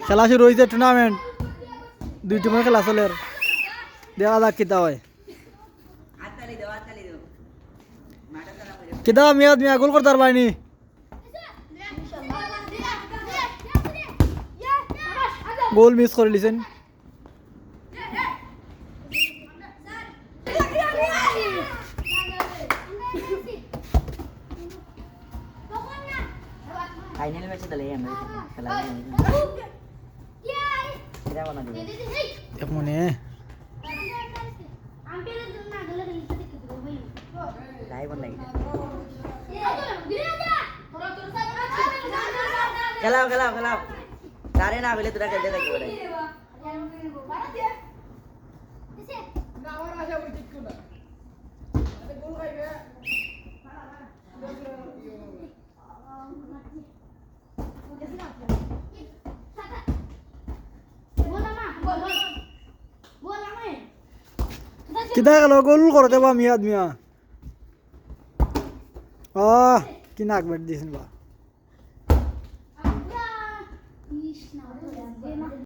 খেলা শুরু হয়েছে টুর্নামেন্ট 2 টিমের খেলা চলে দেখা যাক কিতা হয় কিতা মিয়াদ মিয়া গোল করতে পারবাইনি গোল মিস করে লিছেন ফাইনাল ম্যাচে দলে আমরা খেলা এটা বলা দিবে এক মনে লাইভ অন লাগে খেলাও খেলাও খেলাও তারে না বলে তোরা খেলতে থাকবে বলে কিতা গেল গোল করে দেবা মিয়াদ মিয়া কি নাক মেট দিয়েছেন বা